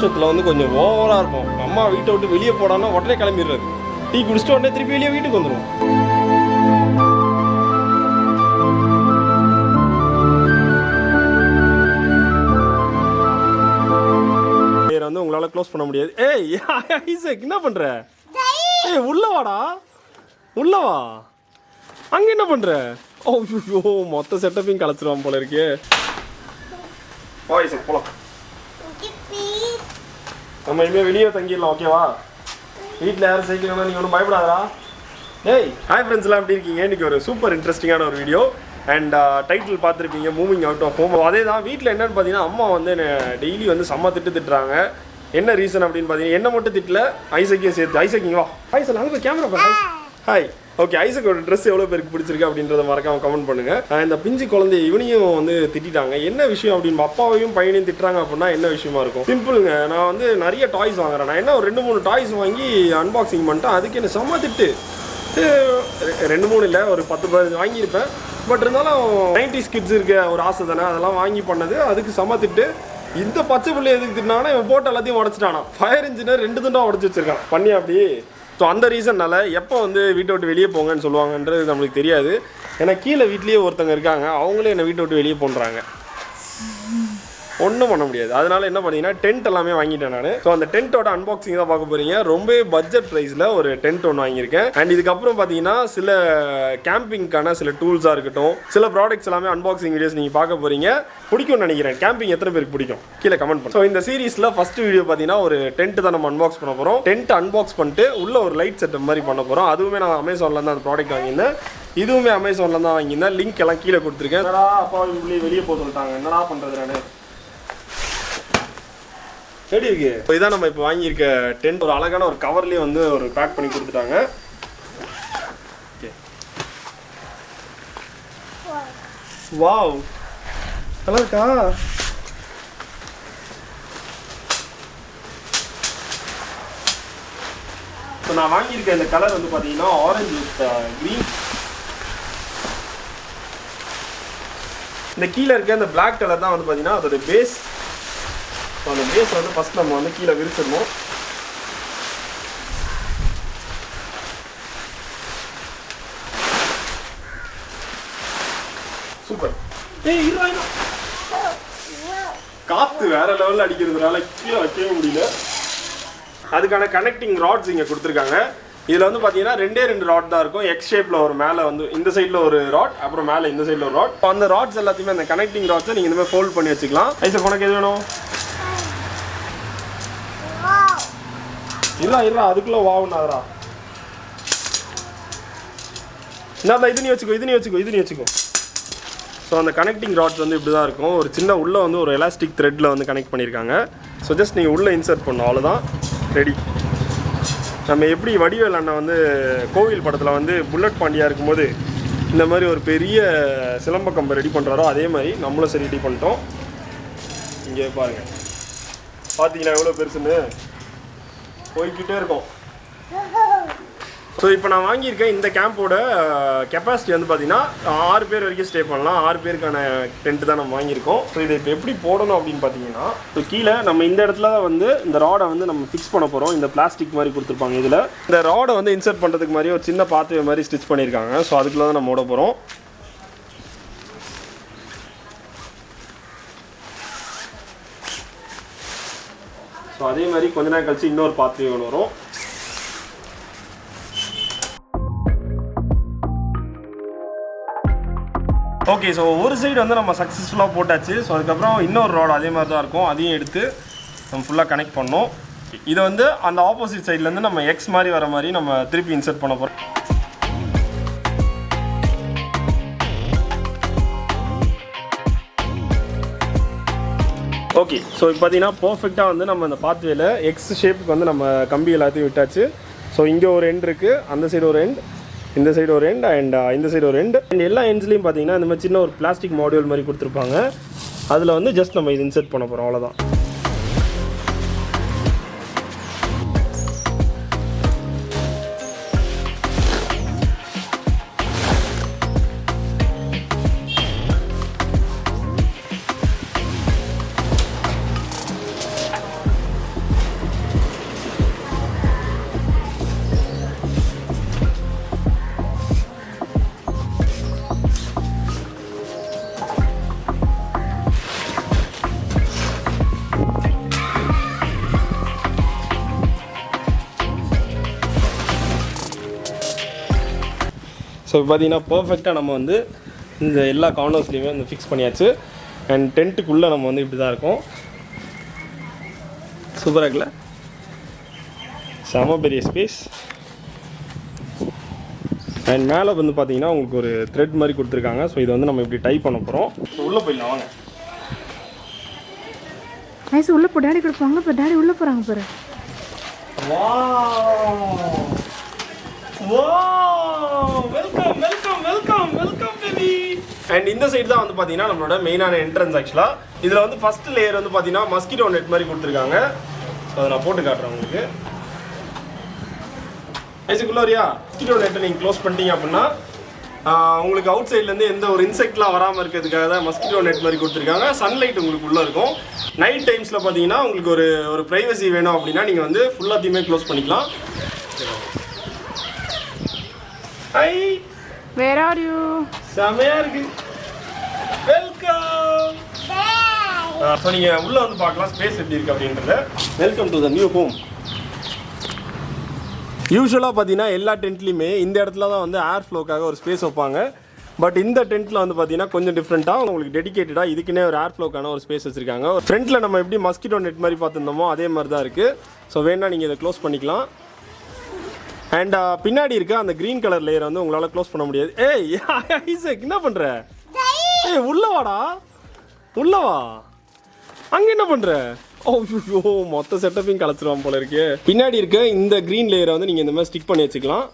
சந்தோஷத்தில் வந்து கொஞ்சம் ஓவராக இருக்கும். அம்மா வீட்டை விட்டு வெளியே போடான்னா உடனே கிளம்பிடுறது. டீ குடிச்சிட்டு உடனே திருப்பி வெளியே வீட்டுக்கு வந்துடும். வந்து உங்களால் க்ளோஸ் பண்ண முடியாது. ஏய் ஐசக் என்ன பண்ணுற? ஏய் உள்ள வாடா, உள்ள வா. அங்கே என்ன பண்ணுற? ஓ மொத்த செட்டப்பையும் கலைச்சிருவான் போல இருக்கே. வா ஐசக் போகலாம். நம்ம இனிமேல் வெளியே தங்கிடலாம், ஓகேவா? வீட்டில் யாரும் சைக்கிள்னா நீங்கள் ஒன்றும் பயப்படாதா? ஏய் ஹாய் ஃப்ரெண்ட்ஸ்லாம் எப்படி இருக்கீங்க? இன்றைக்கி ஒரு சூப்பர் இன்ட்ரெஸ்டிங்கான ஒரு வீடியோ. அண்ட் டைட்டில் பார்த்துருப்பீங்க, மூவிங் அவுட் ஆஃப் ஹோம். அதே தான். வீட்டில் என்னென்னு பார்த்தீங்கன்னா அம்மா வந்து என்னை டெய்லி வந்து செம்ம திட்டுறாங்க. என்ன ரீசன் அப்படின்னு பார்த்தீங்கன்னா என்ன மட்டும் திட்டல, ஐசக்கையும் சேர்த்து. ஐசக்கிங்க வா. ஹாய் சார், அங்கே கேமரா பாரு. ஹாய். ஓகே, ஐசக்கோட ட்ரெஸ் எவ்வளோ பேருக்கு பிடிச்சிருக்கு அப்படின்றத மறக்காம கமெண்ட் பண்ணுங்கள். இந்த பிஞ்சு குழந்தை இவனையும் வந்து திட்டாங்க. என்ன விஷயம் அப்படின்னு, அப்பாவையும் பையனையும் திட்டுறாங்க அப்படின்னா என்ன விஷயமா இருக்கும்? சிம்பிளுங்க. நான் வந்து நிறைய டாய்ஸ் வாங்குறேன். நான் என்ன ஒரு 2-3 டாய்ஸ் வாங்கி அன்பாக்சிங் பண்ணிட்டேன். அதுக்கு என்ன செம்ம திட்டு. 2-3 இல்லை, ஒரு 10-15 வாங்கியிருப்பேன். பட் இருந்தாலும் 90s கிட்ஸ் இருக்க ஒரு ஆசை தானே, அதெல்லாம் வாங்கி பண்ணது. அதுக்கு செம்ம திட்டு. இந்த பச்சை பிள்ளை எதுக்கு திட்டினானா, இவன் போட்டு எல்லாத்தையும் உடச்சிட்டானா. ஃபயர் இன்ஜினியர் 2 துண்டாக உடச்சி வச்சிருக்கான் பண்ணி அப்படி. ஸோ அந்த ரீசன்னால எப்போ வந்து வீட்டை விட்டு வெளியே போங்கன்னு சொல்லுவாங்கன்றது நம்மளுக்கு தெரியாது. ஏன்னா கீழே வீட்லேயே ஒருத்தங்க இருக்காங்க, அவங்களே என்னை வீட்டை விட்டு வெளியே போன்றாங்க. ஒன்றும் பண்ண முடியாது. அதனால என்ன பண்ணீங்கன்னா டென்ட் எல்லாமே வாங்கிட்டேன் நான். ஸோ அந்த டென்ட்டோட அன்பாக்சிங் தான் பார்க்க போறீங்க. ரொம்ப பட்ஜெட் ப்ரைஸில் ஒரு டென்ட் ஒன்று வாங்கியிருக்கேன். அண்ட் இதுக்கப்புறம் பார்த்தீங்கன்னா சில கேம்பிங்கான சில டூல்ஸாக இருக்கட்டும், சில ப்ராடக்ட்ஸ் எல்லாமே அன்பாக்சிங் வீடியோஸ் நீங்கள் பார்க்க போறீங்க. பிடிக்கும்னு நினைக்கிறேன். கேம்பிங் எத்தனை பேருக்கு பிடிக்கும் கீழே கமெண்ட் பண்ணுங்க. ஸோ இந்த சீரீஸில் ஃபர்ஸ்ட் வீடியோ பார்த்தீங்கன்னா ஒரு டென்ட் தான் நம்ம அன்பாக்ஸ் பண்ண போகிறோம். டென்ட் அன்பாக்ஸ் பண்ணிட்டு உள்ள ஒரு லைட் செட்டப் மாதிரி பண்ண போகிறோம். அதுவுமே நான் அமேசானில் தான் அந்த ப்ராடக்ட் வாங்கியிருந்தேன். இதுவுமே அமேசானில் தான் வாங்கியிருந்தேன். லிங்க் எல்லாம் கீழே கொடுத்துருக்கேன். என்னடா அப்பா வெளியே போக சொல்லிட்டாங்க, என்னடா பண்ணுறது நான் எப்படி இருக்கு? இப்போ இதான் நம்ம இப்போ வாங்கியிருக்க டென்ட். ஒரு அழகான ஒரு கவர்லேயே வந்து ஒரு பேக் பண்ணி கொடுத்துட்டாங்க. ஓகே, வாவ் நல்லா இருக்கா? இப்போ நான் வாங்கியிருக்க இந்த கலர் வந்து பார்த்தீங்கன்னா ஆரஞ்சு வித் க்ரீன். இந்த கீழே இருக்க இந்த பிளாக் கலர் தான் வந்து பார்த்தீங்கன்னா அதோட பேஸ். அந்த பேஸ் வந்து ஃபஸ்ட் நம்ம வந்து கீழே விரிச்சிடணும். சூப்பர். ஏய் இருடா, காற்று வேற லெவலில் அடிக்கிறதுனால கீழே வைக்கவே முடியல. அதுக்கான கனெக்டிங் ராட்ஸ் இங்கே கொடுத்துருக்காங்க. இதில் வந்து பார்த்தீங்கன்னா 2 ராட் தான் இருக்கும். எக்ஸ் ஷேப்பில் ஒரு மேலே வந்து இந்த சைடில் ஒரு ராட், அப்புறம் மேலே இந்த சைடில் ஒரு ராட். அந்த ராட்ஸ் எல்லாத்தையுமே அந்த கனெக்டிங் ராட்ஸை நீங்கள் இந்த மாதிரி ஃபோல்ட் பண்ணி வச்சுக்கலாம். ஐசக் உனக்கு எது வேணும்? இல்ல அதுக்குள்ள வாவுனாரா. என்னடா இது நீ வச்சுக்கோ. ஸோ அந்த கனெக்டிங் ராட்ஸ் வந்து இப்படி தான் இருக்கும். ஒரு சின்ன உள்ளே வந்து ஒரு எலாஸ்டிக் த்ரெட்டில் வந்து கனெக்ட் பண்ணியிருக்காங்க. ஸோ ஜஸ்ட் நீங்கள் உள்ளே இன்சர்ட் பண்ணணும், அவ்வளோதான், ரெடி. நம்ம எப்படி வடிவேல் அண்ணன் வந்து கோவில் படத்தில் வந்து புல்லட் பாண்டியா இருக்கும்போது இந்த மாதிரி ஒரு பெரிய சிலம்ப கம்பை ரெடி பண்ணுறாரோ அதே மாதிரி நம்மளும் சரி ரெடி பண்ணிட்டோம். இங்கே பாருங்கள், பார்த்தீங்கன்னா எவ்வளோ பெருசுன்னு போய்கிட்டே இருக்கும். ஸோ இப்போ நான் வாங்கியிருக்கேன் இந்த கேம்போட கெப்பாசிட்டி வந்து பார்த்தீங்கன்னா 6 பேர் வரைக்கும் ஸ்டே பண்ணலாம். 6 பேருக்கான டென்ட் தான் நம்ம வாங்கியிருக்கோம். ஸோ இதை இப்போ எப்படி போடணும் அப்படின்னு பார்த்தீங்கன்னா, ஸோ கீழே நம்ம இந்த இடத்துல தான் வந்து இந்த ராடை வந்து நம்ம ஃபிக்ஸ் பண்ண போகிறோம். இந்த பிளாஸ்டிக் மாதிரி கொடுத்துருப்பாங்க. இதில் இந்த ராடை வந்து இன்சர்ட் பண்ணுறதுக்கு மாதிரி ஒரு சின்ன பாத்வே மாதிரி ஸ்டிச் பண்ணியிருக்காங்க. ஸோ அதுக்குள்ள தான் நம்ம ஓட போகிறோம். ஸோ அதே மாதிரி கொஞ்ச நேரம் கழிச்சு இன்னொரு பாத்வே ஒன்று வரும். ஓகே, ஸோ ஒரு சைடு வந்து நம்ம சக்ஸஸ்ஃபுல்லாக போட்டாச்சு. ஸோ அதுக்கப்புறம் இன்னொரு ரோடு அதே மாதிரி தான் இருக்கும். அதையும் எடுத்து நம்ம ஃபுல்லாக கனெக்ட் பண்ணோம். இதை வந்து அந்த ஆப்போசிட் சைட்லேருந்து நம்ம எக்ஸ் மாதிரி வர மாதிரி நம்ம திருப்பி இன்சர்ட் பண்ண போகிறோம். ஓகே, ஸோ இப்போ பார்த்தீங்கன்னா பர்ஃபெக்டாக வந்து நம்ம அந்த பாத்வேல எக்ஸ் ஷேப்புக்கு வந்து நம்ம கம்பி எல்லாத்தையும் விட்டாச்சு. ஸோ இங்கே ஒரு எண்ட் இருக்குது, அந்த சைடு ஒரு எண்ட், இந்த சைடு ஒரு எண்ட் அண்ட் இந்த சைடு ஒரு எண்ட். அண்ட் எல்லா எண்ட்ஸ்லையும் பார்த்தீங்கன்னா இந்த மாதிரி சின்ன ஒரு பிளாஸ்டிக் மாடியூல் மாதிரி கொடுத்துருப்பாங்க. அதில் வந்து ஜஸ்ட் நம்ம இது இன்சர்ட் பண்ண போகிறோம், அவ்வளோதான். ஸோ இப்போ பார்த்தீங்கன்னா பர்ஃபெக்டாக நம்ம வந்து இந்த எல்லா கார்னர்ஸ்லையுமே வந்து ஃபிக்ஸ் பண்ணியாச்சு. அண்ட் டென்ட்டுக்குள்ளே நம்ம வந்து இப்படி தான் இருக்கும். சூப்பராக இருக்குல்ல, செம பெரிய ஸ்பேஸ். அண்ட் மேலே வந்து பார்த்தீங்கன்னா உங்களுக்கு ஒரு த்ரெட் மாதிரி கொடுத்துருக்காங்க. ஸோ இதை வந்து நம்ம இப்படி டைப் பண்ண போகிறோம். ஸோ உள்ளே போயிடலாம் வாங்க. ஐஸ் உள்ளே போ, டேடி கொடுப்பாங்க. இப்போ டேடி உள்ளே போகிறாங்க பாரு. Welcome welcome welcome welcome baby. And இந்த சைடு தான் வந்து பார்த்தீங்கன்னா நம்மளோட மெயினான என்ட்ரன்ஸ். ஆக்சுவலாக இதில் வந்து ஃபர்ஸ்ட் லேயர் வந்து பார்த்தீங்கன்னா மஸ்கிட்டோ நெட் மாதிரி கொடுத்துருக்காங்க. ஸோ அதை நான் போட்டு காட்டுறேன் உங்களுக்கு. ஐஸுக்குள்ளோரியா மஸ்கிட்டோ நெட்டை நீங்கள் க்ளோஸ் பண்ணிட்டீங்க அப்படின்னா உங்களுக்கு அவுட் சைட்லேருந்து எந்த ஒரு இன்செக்ட்லாம் வராமல் இருக்கிறதுக்காக தான் மஸ்கிட்டோ நெட் மாதிரி கொடுத்துருக்காங்க. சன்லைட் உங்களுக்கு உள்ளே இருக்கும். நைட் டைம்ஸில் பார்த்தீங்கன்னா உங்களுக்கு ஒரு ப்ரைவசி வேணும் அப்படின்னா நீங்கள் வந்து ஃபுல்லாத்தையுமே க்ளோஸ் பண்ணிக்கலாம். Hi, where are you? செமையாக இருக்கு. வெல்கம். ஸோ நீங்கள் உள்ளே வந்து பார்க்கலாம் ஸ்பேஸ் எப்படி இருக்குது அப்படின்றத. Welcome to the new home. யூஸ்வலாக பார்த்தீங்கன்னா எல்லா டென்ட்லேயுமே இந்த இடத்துல தான் வந்து ஏர் ஃப்ளோக்காக ஒரு ஸ்பேஸ் வைப்பாங்க. பட் இந்த டென்ட்டில் வந்து பார்த்தீங்கன்னா கொஞ்சம் டிஃப்ரெண்ட்டாக உங்களுக்கு டெடிகேட்டடாக இதுக்குன்னே ஒரு ஏர் ஃப்ளோக்கான ஒரு ஸ்பேஸ் வச்சுருக்காங்க. ஃப்ரண்ட்டில் நம்ம எப்படி மஸ்கிட்டோ நெட் மாதிரி பார்த்துருந்தோமோ அதே மாதிரி தான் இருக்குது. ஸோ வேணா நீங்கள் இதை க்ளோஸ் பண்ணிக்கலாம். அண்ட் பின்னாடி இருக்க அந்த க்ரீன் கலர் லேயரை வந்து உங்களால் க்ளோஸ் பண்ண முடியாது. ஏய் ஐசக் என்ன பண்ணுற? ஏய் உள்ளவாடா, உள்ளவா. அங்கே என்ன பண்ணுற? ஓ மொத்த செட்டப்பையும் கலச்சிருவான் போல இருக்கு. பின்னாடி இருக்க இந்த க்ரீன் லேயரை வந்து நீங்கள் இந்த மாதிரி ஸ்டிக் பண்ணி வச்சுக்கலாம்.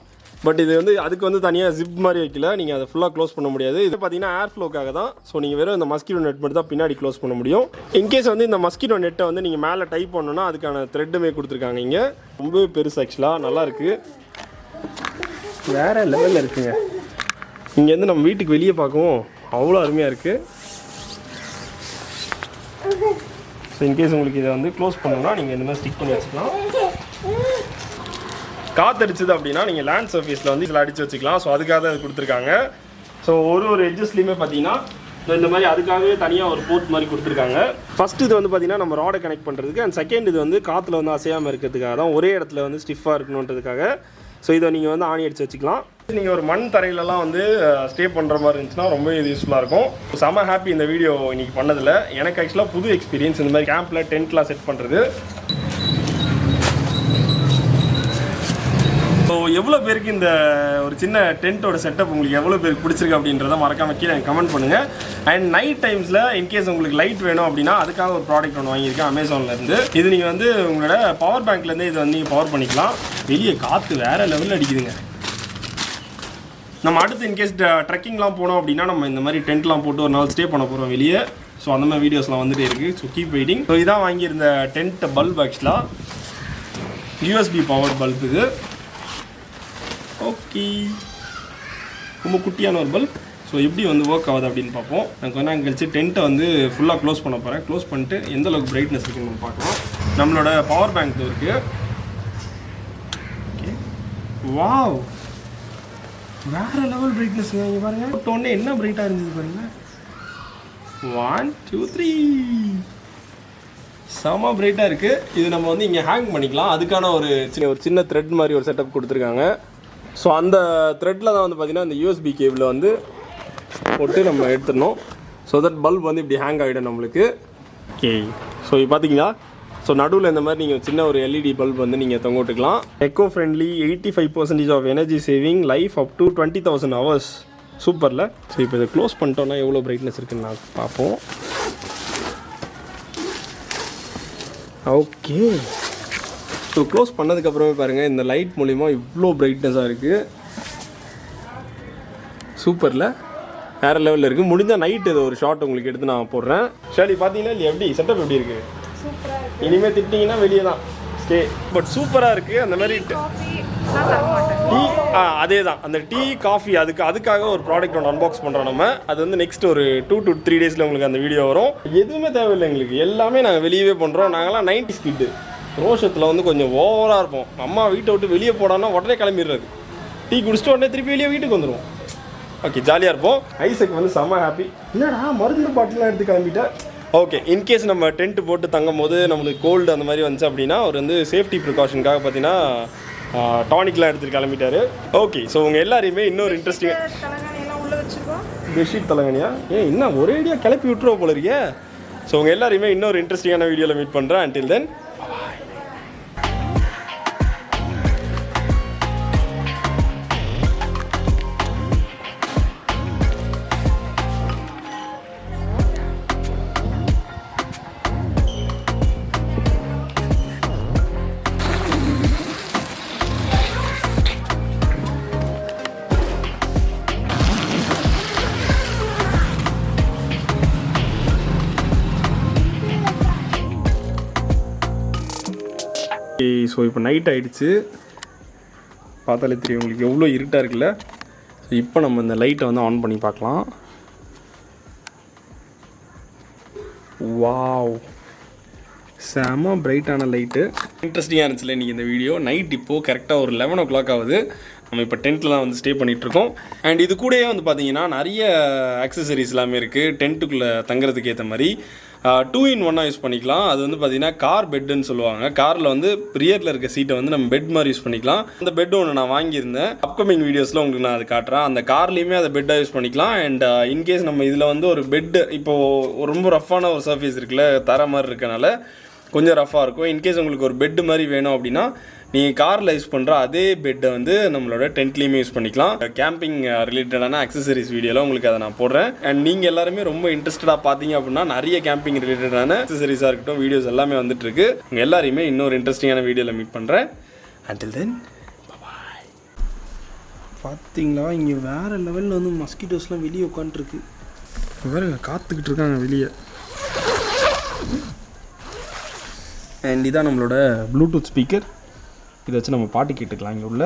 பட் இது வந்து அதுக்கு வந்து தனியாக ஜிப் மாதிரி வைக்கல, நீங்கள் அதை ஃபுல்லாக க்ளோஸ் பண்ண முடியாது. இது பார்த்தீங்கன்னா ஏர் ஃப்ளோக்காக தான். ஸோ நீங்கள் வெறும் இந்த மஸ்கிட்டோ நெட் மட்டும் தான் பின்னாடி க்ளோஸ் பண்ண முடியும். இன்கேஸ் வந்து இந்த மஸ்கிட்டோ நெட்டை வந்து நீங்கள் மேலே டைப் பண்ணணும்னா அதுக்கான த்ரெட்டுமே கொடுத்துருக்காங்க. இங்கே ரொம்பவே பெருசு ஆக்சுவலாக, நல்லாயிருக்கு, வேறு லெவலில் இருக்குங்க. இங்கேருந்து நம்ம வீட்டுக்கு வெளியே பார்க்கவும் அவ்வளோ அருமையாக இருக்குது. ஸோ இன்கேஸ் உங்களுக்கு இதை வந்து க்ளோஸ் பண்ணணும்னா நீங்கள் இந்த மாதிரி ஸ்டிக் பண்ணி வச்சுக்கலாம். காற்றடிச்சது அப்படின்னா நீங்கள் லேண்ட் சர்ஃபேஸில் வந்து இதில் அடித்து வச்சுக்கலாம். ஸோ அதுக்காக தான் இது கொடுத்துருக்காங்க. ஸோ ஒரு எட்ஜஸ்லேயுமே பார்த்தீங்கன்னா இந்த மாதிரி அதுக்காகவே தனியாக ஒரு போர்ட் மாதிரி கொடுத்துருக்காங்க. ஃபஸ்ட்டு இது வந்து பார்த்தீங்கன்னா நம்ம ராடை கனெக்ட் பண்ணுறதுக்கு. அண்ட் செகண்ட் இது வந்து காற்றுல வந்து அசையாமல் இருக்கிறதுக்காக தான், ஒரே இடத்துல வந்து ஸ்டிஃபாக இருக்கணுன்றதுக்காக. ஸோ இதை நீங்கள் வந்து ஆணி அடித்து வச்சுக்கலாம். நீங்கள் ஒரு மண் தரையிலலாம் வந்து ஸ்டே பண்ணுற மாதிரி இருந்துச்சுன்னா ரொம்ப இது யூஸ்ஃபுல்லாக இருக்கும். செம்ம ஹாப்பி இந்த வீடியோ இன்றைக்கி பண்ணதில். எனக்கு ஆக்சுவலாக புது எக்ஸ்பீரியன்ஸ் இந்த மாதிரி கேம்பில் டென்ட்லாம் செட் பண்ணுறது. ஸோ எவ்வளோ பேருக்கு இந்த ஒரு சின்ன டென்ட்டோட செட்டப் உங்களுக்கு எவ்வளோ பேருக்கு பிடிச்சிருக்கு அப்படின்றத மறக்காம கீழே எனக்கு கமெண்ட் பண்ணுங்கள். அண்ட் நைட் டைம்ஸில் இன்கேஸ் உங்களுக்கு லைட் வேணும் அப்படின்னா அதுக்காக ஒரு ப்ராடக்ட் ஒன்று வாங்கியிருக்கேன் அமேசான்லேருந்து. இது நீங்கள் வந்து உங்களோட பவர் பேங்க்லேருந்து இதை வந்து நீங்கள் பவர் பண்ணிக்கலாம். வெளியே காற்று வேறு லெவலில் அடிக்குதுங்க. நம்ம அடுத்து இன்கேஸ் ட்ரெக்கிங்லாம் போனோம் அப்படின்னா நம்ம இந்த மாதிரி டென்ட்லாம் போட்டு ஒரு நாள் ஸ்டே பண்ண போகிறோம் வெளியே. ஸோ அந்த மாதிரி வீடியோஸ்லாம் வந்துகிட்டே இருக்குது. So keep waiting. ஸோ இதான் வாங்கியிருந்த டென்ட் பல்ப். ஆக்சுவலாக யூஎஸ்பி பவர் பல்ப் இது. ஓகே, ரொம்ப குட்டியான ஒரு பல்ப். ஸோ எப்படி வந்து ஒர்க் ஆகுது அப்படின்னு பார்ப்போம். நான் கொஞ்ச நேரம் கழிச்சு டென்ட்டை வந்து ஃபுல்லாக க்ளோஸ் பண்ண போகிறேன். க்ளோஸ் பண்ணிட்டு எந்த அளவுக்கு பிரைட்னஸ் இருக்குன்னு நம்ம பார்க்கலாம். நம்மளோட பவர் பேங்க் இருக்குது. ஓகே, வாவ், வேறு லெவல் பிரைட்னஸ். இங்கே பாருங்கள், போட்டோன்னே என்ன பிரைட்டாக இருந்தது பாருங்கள். 1 2 3 செம பிரைட்டாக இருக்குது. இது நம்ம வந்து இங்கே ஹேங் பண்ணிக்கலாம். அதுக்கான ஒரு சின்ன த்ரெட் மாதிரி ஒரு செட்டப் கொடுத்துருக்காங்க. ஸோ அந்த த்ரெட்டில் தான் வந்து பார்த்திங்கன்னா இந்த யூஎஸ்பி கேபிளை வந்து போட்டு நம்ம எடுத்துடணும். ஸோ தட் பல்ப் வந்து இப்படி ஹேங் ஆகிடும் நம்மளுக்கு. ஓகே, ஸோ இப்போ பார்த்தீங்களா, ஸோ நடுவில் இந்த மாதிரி நீங்கள் சின்ன ஒரு எல்இடி பல்ப் வந்து நீங்கள் தொங்க விட்டுக்கலாம். Eco friendly, 85% of energy saving, life up to 20,000 hours. சூப்பரில். ஸோ இப்போ இதை க்ளோஸ் பண்ணிட்டோன்னா எவ்வளோ பிரைட்னஸ் இருக்குன்னு நான் பார்ப்போம். ஓகே, ஸோ க்ளோஸ் பண்ணதுக்கப்புறமே பாருங்கள் இந்த லைட் மூலிமா இவ்வளோ பிரைட்னஸாக இருக்குது. சூப்பரில், வேறு லெவலில் இருக்குது. முடிஞ்சால் நைட் இதை ஒரு ஷார்ட் உங்களுக்கு எடுத்து நான் போடுறேன். ஷாலி பார்த்தீங்கன்னா இல்லை எப்படி செட்டப் எப்படி இருக்குது? இனிமேல் திட்டிங்கன்னா வெளியே தான் ஸ்டே. பட் சூப்பராக இருக்குது. அந்த மாதிரி டீ, அதே தான் அந்த டீ காஃபி அதுக்காக ஒரு ப்ராடக்ட் ஒன்று அன்பாக்ஸ் பண்ணுறோம் நம்ம. அது வந்து நெக்ஸ்ட் ஒரு 2 to 3 days உங்களுக்கு அந்த வீடியோ வரும். எதுவுமே தேவையில்லை எங்களுக்கு, எல்லாமே நாங்கள் வெளியவே பண்ணுறோம். நாங்களாம் 90s கிட்டு. ரோஷத்தில் வந்து கொஞ்சம் ஓவராக இருப்போம். அம்மா வீட்டை விட்டு வெளியே போடான்னா உடனே கிளம்பிடுறது. டீ குடிச்சிட்டு உடனே திருப்பி வெளியே வீட்டுக்கு வந்துடுவோம். ஓகே, ஜாலியாக இருப்போம். ஐசக் வந்து செம்ம ஹாப்பி. இல்லைடா மருந்து பாட்டிலாம் எடுத்து கிளம்பிட்டேன். ஓகே, இன்கேஸ் நம்ம டென்ட் போட்டு தங்கும் போது நம்மளுக்கு கோல்டு அந்த மாதிரி வந்துச்சு அப்படின்னா அவர் வந்து சேஃப்டி ப்ரிகாஷனுக்காக பார்த்தீங்கன்னா டானிக்லாம் எடுத்துட்டு கிளம்பிட்டாரு. ஓகே, ஸோ உங்கள் எல்லாரையுமே இன்னொரு இன்ட்ரெஸ்டிங் தலைகாணியெல்லாம் உள்ளே வச்சுருக்கோம். பெட்ஷீட் தலைங்கனியா என்ன ஒரேடியாக கிளப்பி விட்டுருவோம் போல இருக்கே. ஸோ உங்கள் எல்லாரையுமே இன்னொரு இன்ட்ரெஸ்டிங்கான வீடியோவில் மீட் பண்ணுறேன். அன்டில் தென் ஸோ இப்போ நைட் ஆகிடுச்சு, பார்த்தாலே தெரியும் உங்களுக்கு எவ்வளோ இருட்டாக இருக்குல்ல. ஸோ இப்போ நம்ம இந்த லைட்டை வந்து ஆன் பண்ணி பார்க்கலாம். வாவ், செம பிரைட்டான லைட்டு. இன்ட்ரெஸ்டிங்காக இருந்துச்சுல இன்றைக்கி இந்த வீடியோ. நைட் இப்போது கரெக்டாக ஒரு 11 o'clock ஆகுது. நம்ம இப்போ டென்ட்டில் தான் வந்து ஸ்டே பண்ணிகிட்ருக்கோம். அண்ட் இது கூடயே வந்து பார்த்தீங்கன்னா நிறைய ஆக்சசரிஸ் எல்லாமே இருக்குது டென்ட்டுக்குள்ளே தங்குறதுக்கு ஏற்ற மாதிரி. 2-in-1 யூஸ் பண்ணிக்கலாம். அது வந்து பார்த்தீங்கன்னா கார் பெட்டுன்னு சொல்லுவாங்க. காரில் வந்து ரியரில் இருக்க சீட்டை வந்து நம்ம பெட் மாதிரி யூஸ் பண்ணிக்கலாம். அந்த பெட் ஒன்று நான் வாங்கியிருந்தேன். அப்கமிங் வீடியோஸில் உங்களுக்கு நான் அது காட்டுறேன். அந்த கார்லேயுமே அதை பெட்டாக யூஸ் பண்ணிக்கலாம். அண்ட் இன்கேஸ் நம்ம இதில் வந்து ஒரு பெட்டு இப்போது ரொம்ப ரஃப்பான ஒரு சர்ஃபேஸ் இருக்குல்ல, தர மாதிரி இருக்கனால கொஞ்சம் ரஃப்பாக இருக்கும். இன்கேஸ் உங்களுக்கு ஒரு பெட்டு மாதிரி வேணும் அப்படின்னா நீங்கள் காரில் யூஸ் பண்ணுற அதே பெட்டை வந்து நம்மளோட டென்ட்லேயுமே யூஸ் பண்ணிக்கலாம். கேம்பிங் ரிலேட்டடான அக்சசரிஸ் வீடியோவில் உங்களுக்கு அதை நான் போடுறேன். அண்ட் நீங்கள் எல்லாருமே ரொம்ப இன்ட்ரெஸ்டடாக பார்த்தீங்க அப்படின்னா நிறைய கேம்பிங் ரிலேட்டடான அக்சசரிஸாக இருக்கட்டும் வீடியோஸ் எல்லாமே வந்துட்டுருக்கு. உங்கள் எல்லாரையுமே இன்னொரு இன்ட்ரெஸ்டிங்கான வீடியோவில் மீட் பண்ணுறேன். அண்டில் தென் பாய். பார்த்தீங்களா, இங்கே வேறு லெவலில் வந்து மஸ்கிட்டோஸ்லாம் வெளியே உட்காந்துருக்கு. வேறுங்க காத்துக்கிட்டு இருக்காங்க வெளியே. அண்ட் இதான் நம்மளோட ப்ளூடூத் ஸ்பீக்கர். இதை வச்சு நம்ம பாட்டு கேட்டுக்கலாம் இங்கே உள்ள.